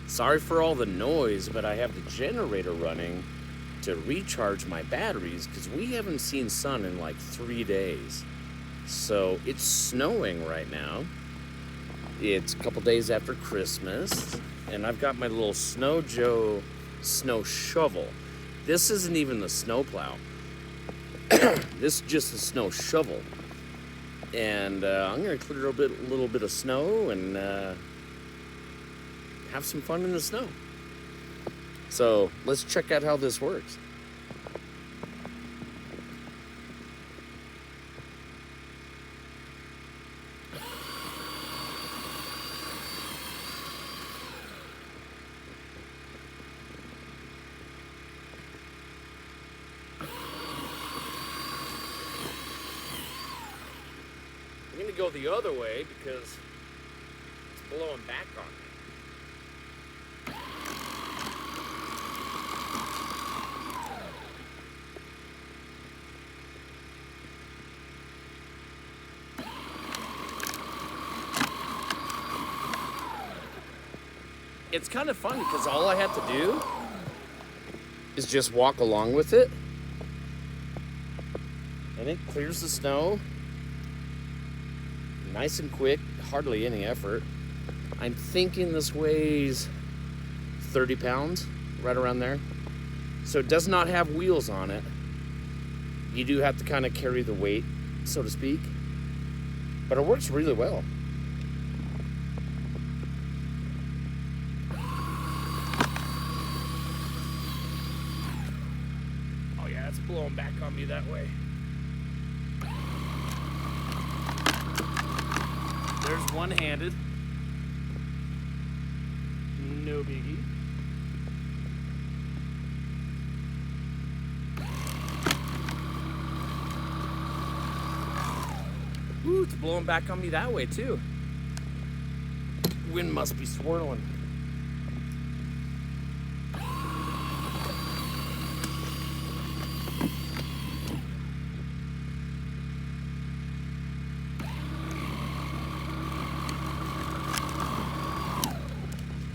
Sorry for all the noise, but I have the generator running to recharge my batteries because we haven't seen sun in like 3 days. So it's snowing right now. It's a couple days after Christmas, and I've got my little Snow Joe snow shovel. This isn't even the snowplow. This is just the snow shovel. And I'm gonna clear a little bit of snow and have some fun in the snow. So let's check out how this works. I'm gonna go the other way because it's blowing back on me. It's kind of fun because all I have to do is just walk along with it, and it clears the snow nice and quick, hardly any effort. I'm thinking this weighs 30 pounds, right around there. So it does not have wheels on it. You do have to kind of carry the weight, so to speak, but it works really well. Oh yeah, it's blowing back on me that way. There's one-handed. No biggie. Ooh, it's blowing back on me that way too. Wind must be swirling.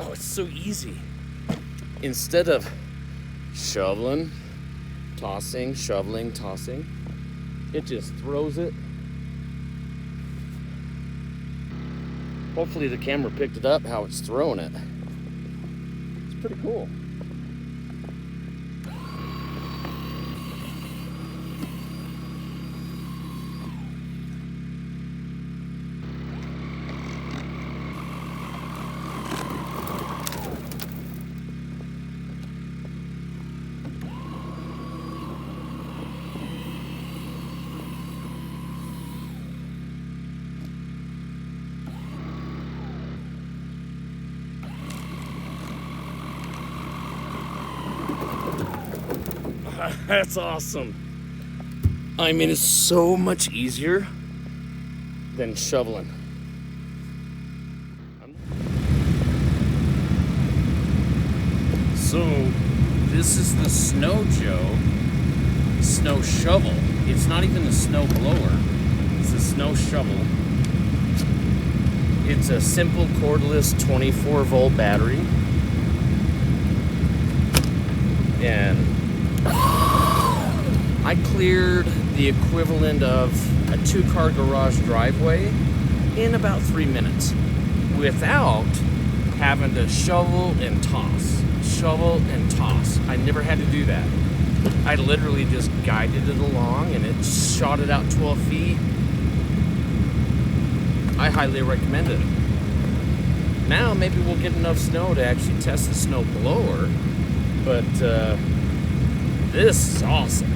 Oh, it's so easy. Instead of shoveling, tossing, shoveling, tossing, it just throws it. Hopefully the camera picked it up, how it's throwing it. It's pretty cool. That's awesome. I mean, it's so much easier than shoveling. So, this is the Snow Joe snow shovel. It's not even a snow blower. It's a snow shovel. It's a simple cordless 24-volt battery. And I cleared the equivalent of a 2-car garage driveway in about 3 minutes without having to shovel and toss. Shovel and toss. I never had to do that. I literally just guided it along and it shot it out 12 feet. I highly recommend it. Now maybe we'll get enough snow to actually test the snow blower, but this is awesome.